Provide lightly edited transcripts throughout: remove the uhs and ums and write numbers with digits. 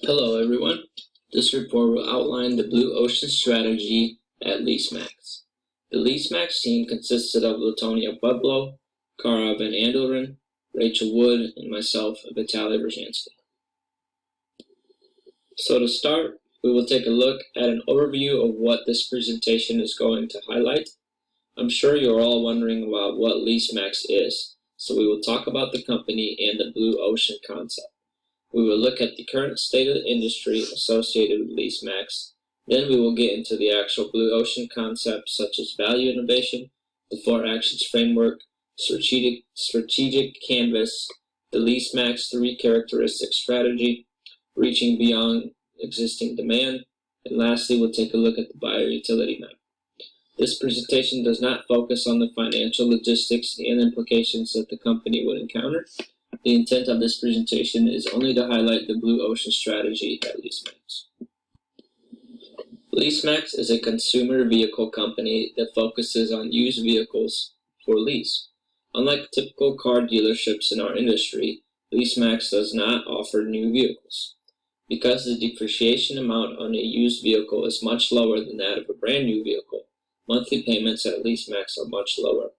Hello everyone. This report will outline the Blue Ocean strategy at LeaseMAX. The LeaseMAX team consisted of Latonia Pueblo, Cara Van Andelen, Rachel Wood, and myself, Vitaly Brzezinski. So to start, we will take a look at an overview of what this presentation is going to highlight. I'm sure you're all wondering about what LeaseMAX is, so we will talk about the company and the Blue Ocean concept. We will look at the current state of the industry associated with LeaseMAX. Then we will get into the actual Blue Ocean concept, such as value innovation, the 4 actions framework, strategic canvas, the LeaseMAX 3 characteristics strategy, reaching beyond existing demand, and lastly we'll take a look at the buyer utility map. This presentation does not focus on the financial logistics and implications that the company would encounter. The intent of this presentation is only to highlight the Blue Ocean strategy at LeaseMAX. LeaseMAX is a consumer vehicle company that focuses on used vehicles for lease. Unlike typical car dealerships in our industry, LeaseMAX does not offer new vehicles. Because the depreciation amount on a used vehicle is much lower than that of a brand new vehicle, monthly payments at LeaseMAX are much lower.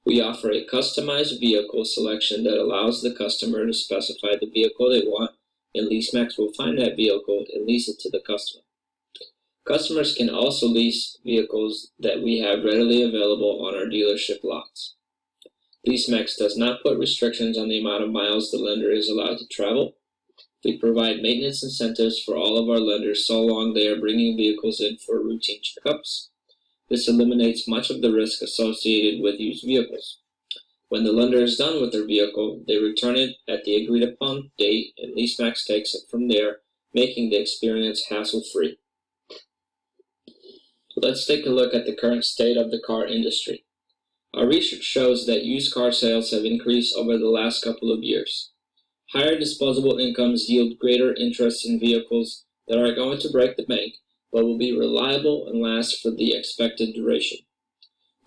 We offer a customized vehicle selection that allows the customer to specify the vehicle they want, and LeaseMAX will find that vehicle and lease it to the customer. Customers can also lease vehicles that we have readily available on our dealership lots. LeaseMAX does not put restrictions on the amount of miles the lender is allowed to travel. We provide maintenance incentives for all of our lenders so long they are bringing vehicles in for routine checkups. This eliminates much of the risk associated with used vehicles. When the lender is done with their vehicle, they return it at the agreed upon date, and LeaseMAX takes it from there, making the experience hassle-free. Let's take a look at the current state of the car industry. Our research shows that used car sales have increased over the last couple of years. Higher disposable incomes yield greater interest in vehicles that are going to break the bank, but will be reliable and last for the expected duration.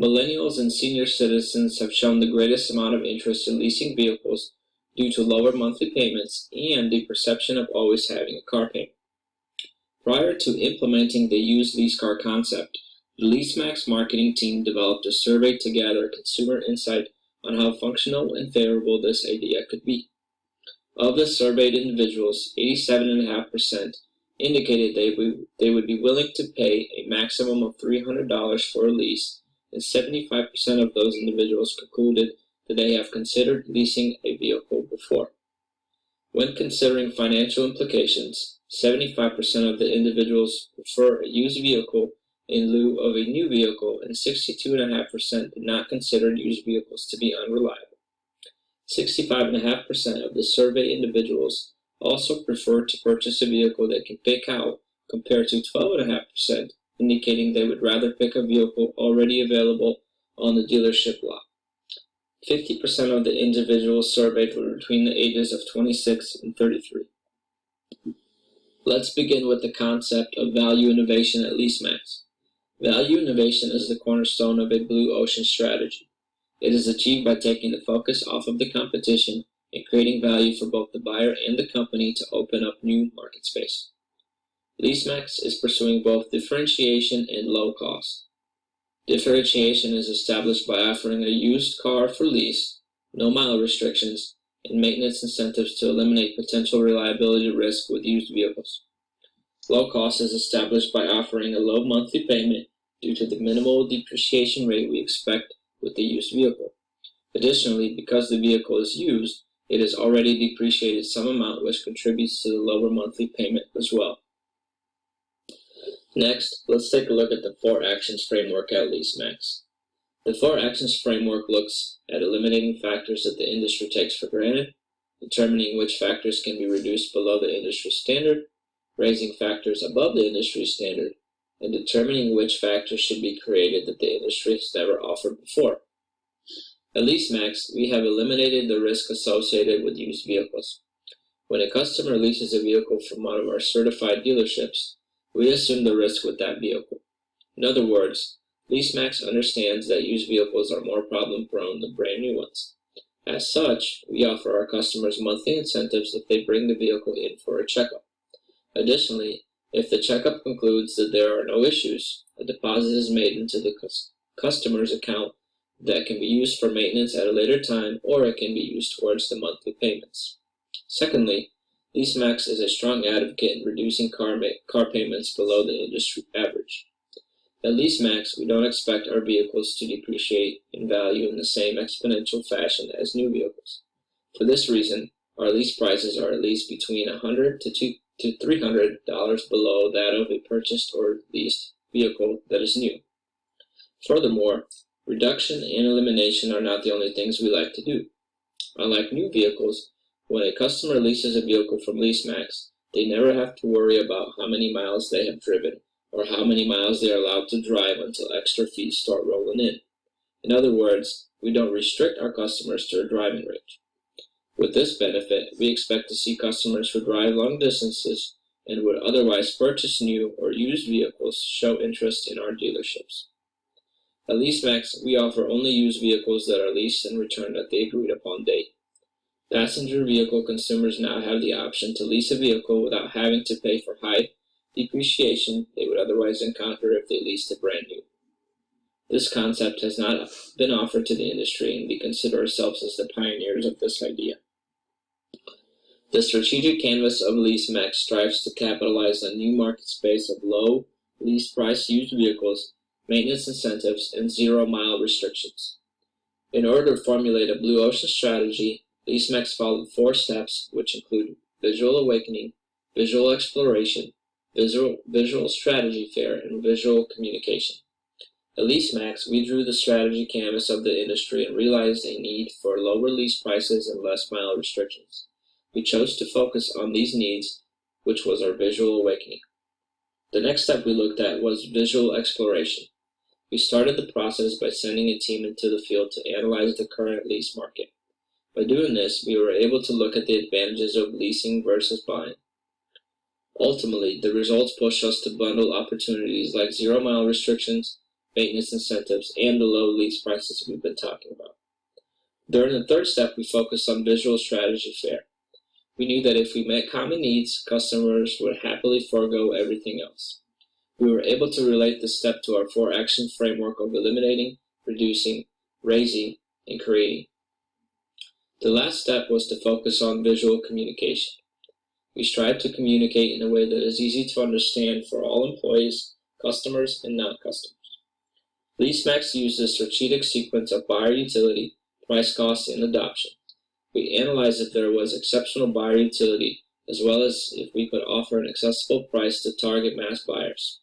Millennials and senior citizens have shown the greatest amount of interest in leasing vehicles due to lower monthly payments and the perception of always having a car payment. Prior to implementing the used lease car concept, the LeaseMAX marketing team developed a survey to gather consumer insight on how functional and favorable this idea could be. Of the surveyed individuals, 87.5% indicated they would be willing to pay a maximum of $300 for a lease, and 75% of those individuals concluded that they have considered leasing a vehicle before. When considering financial implications, 75% of the individuals prefer a used vehicle in lieu of a new vehicle, and 62.5% did not consider used vehicles to be unreliable. 65.5% of the survey individuals also prefer to purchase a vehicle they can pick out, compared to 12.5%, indicating they would rather pick a vehicle already available on the dealership lot. 50% of the individuals surveyed were between the ages of 26 and 33. Let's begin with the concept of value innovation at LeaseMAX. Value innovation is the cornerstone of a Blue Ocean strategy. It is achieved by taking the focus off of the competition and creating value for both the buyer and the company to open up new market space. LeaseMAX is pursuing both differentiation and low cost. Differentiation is established by offering a used car for lease, no mile restrictions, and maintenance incentives to eliminate potential reliability risk with used vehicles. Low cost is established by offering a low monthly payment due to the minimal depreciation rate we expect with the used vehicle. Additionally, because the vehicle is used, it is already depreciated some amount, which contributes to the lower monthly payment as well. Next, let's take a look at the 4 actions framework at LeaseMAX. The 4 actions framework looks at eliminating factors that the industry takes for granted, determining which factors can be reduced below the industry standard, raising factors above the industry standard, and determining which factors should be created that the industry has never offered before. At LeaseMAX, we have eliminated the risk associated with used vehicles. When a customer leases a vehicle from one of our certified dealerships, we assume the risk with that vehicle. In other words, LeaseMAX understands that used vehicles are more problem-prone than brand new ones. As such, we offer our customers monthly incentives if they bring the vehicle in for a checkup. Additionally, if the checkup concludes that there are no issues, a deposit is made into the customer's account that can be used for maintenance at a later time, or it can be used towards the monthly payments. Secondly, LeaseMAX is a strong advocate in reducing car payments below the industry average. At LeaseMAX, we don't expect our vehicles to depreciate in value in the same exponential fashion as new vehicles. For this reason, our lease prices are at least between $100 to $300 below that of a purchased or leased vehicle that is new. Furthermore, reduction and elimination are not the only things we like to do. Unlike new vehicles, when a customer leases a vehicle from LeaseMAX, they never have to worry about how many miles they have driven or how many miles they are allowed to drive until extra fees start rolling in. In other words, we don't restrict our customers to a driving range. With this benefit, we expect to see customers who drive long distances and would otherwise purchase new or used vehicles show interest in our dealerships. At LeaseMAX, we offer only used vehicles that are leased and returned at the agreed upon date. Passenger vehicle consumers now have the option to lease a vehicle without having to pay for high depreciation they would otherwise encounter if they leased it brand new. This concept has not been offered to the industry, and we consider ourselves as the pioneers of this idea. The strategic canvas of LeaseMAX strives to capitalize on new market space of low lease price used vehicles, maintenance incentives, and zero-mile restrictions. In order to formulate a blue ocean strategy, LeaseMAX followed 4 steps, which include visual awakening, visual exploration, visual strategy fair, and visual communication. At LeaseMAX, we drew the strategy canvas of the industry and realized a need for lower lease prices and less mile restrictions. We chose to focus on these needs, which was our visual awakening. The next step we looked at was visual exploration. We started the process by sending a team into the field to analyze the current lease market. By doing this, we were able to look at the advantages of leasing versus buying. Ultimately, the results pushed us to bundle opportunities like zero-mile restrictions, maintenance incentives, and the low lease prices we've been talking about. During the third step, we focused on visual strategy fair. We knew that if we met common needs, customers would happily forego everything else. We were able to relate this step to our 4-action framework of eliminating, reducing, raising, and creating. The last step was to focus on visual communication. We strive to communicate in a way that is easy to understand for all employees, customers, and non-customers. LeaseMAX used a strategic sequence of buyer utility, price cost, and adoption. We analyzed if there was exceptional buyer utility, as well as if we could offer an accessible price to target mass buyers.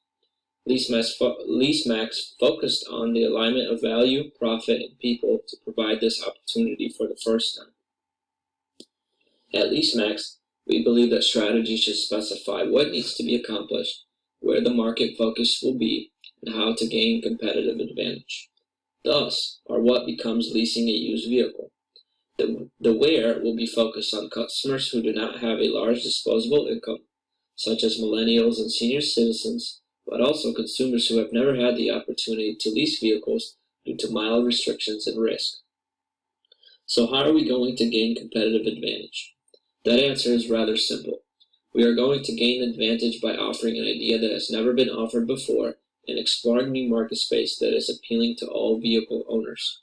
LeaseMAX focused on the alignment of value, profit, and people to provide this opportunity for the first time. At LeaseMAX, we believe that strategy should specify what needs to be accomplished, where the market focus will be, and how to gain competitive advantage. Thus, our what becomes leasing a used vehicle. The where will be focused on customers who do not have a large disposable income, such as millennials and senior citizens, but also consumers who have never had the opportunity to lease vehicles due to mild restrictions and risk. So how are we going to gain competitive advantage? That answer is rather simple. We are going to gain advantage by offering an idea that has never been offered before and exploring new market space that is appealing to all vehicle owners.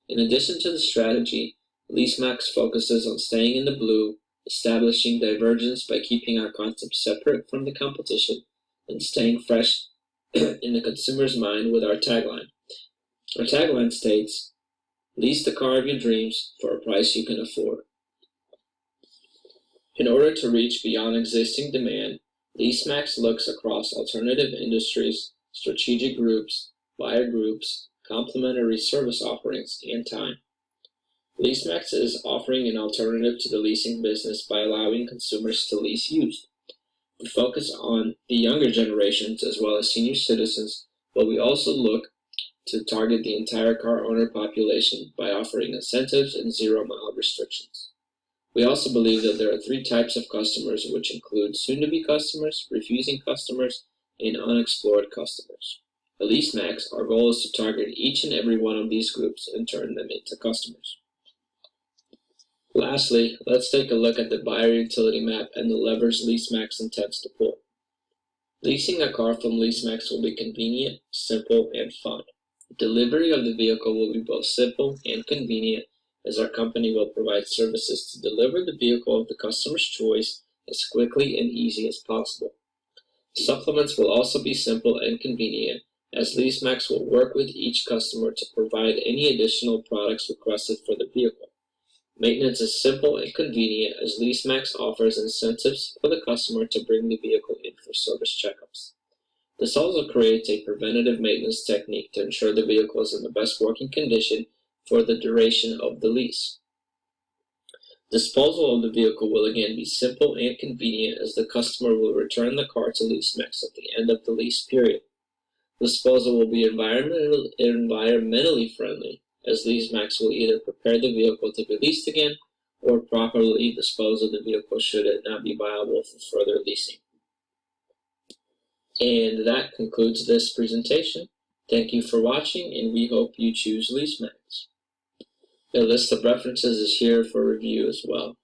In addition to the strategy, LeaseMAX focuses on staying in the blue, establishing divergence by keeping our concept separate from the competition, and staying fresh in the consumer's mind with our tagline. Our tagline states, "Lease the car of your dreams for a price you can afford." In order to reach beyond existing demand, LeaseMAX looks across alternative industries, strategic groups, buyer groups, complementary service offerings, and time. LeaseMAX is offering an alternative to the leasing business by allowing consumers to lease used. We focus on the younger generations as well as senior citizens, but we also look to target the entire car owner population by offering incentives and zero-mile restrictions. We also believe that there are 3 types of customers, which include soon-to-be customers, refusing customers, and unexplored customers. At LeaseMAX, our goal is to target each and every one of these groups and turn them into customers. Lastly, let's take a look at the buyer utility map and the levers LeaseMAX intends to pull. Leasing a car from LeaseMAX will be convenient, simple, and fun. Delivery of the vehicle will be both simple and convenient, as our company will provide services to deliver the vehicle of the customer's choice as quickly and easy as possible. Supplements will also be simple and convenient, as LeaseMAX will work with each customer to provide any additional products requested for the vehicle. Maintenance is simple and convenient, as LeaseMAX offers incentives for the customer to bring the vehicle in for service checkups. This also creates a preventative maintenance technique to ensure the vehicle is in the best working condition for the duration of the lease. Disposal of the vehicle will again be simple and convenient, as the customer will return the car to LeaseMAX at the end of the lease period. Disposal will be environmentally friendly, as LeaseMAX will either prepare the vehicle to be leased again or properly dispose of the vehicle should it not be viable for further leasing. And that concludes this presentation. Thank you for watching, and we hope you choose LeaseMAX. A list of references is here for review as well.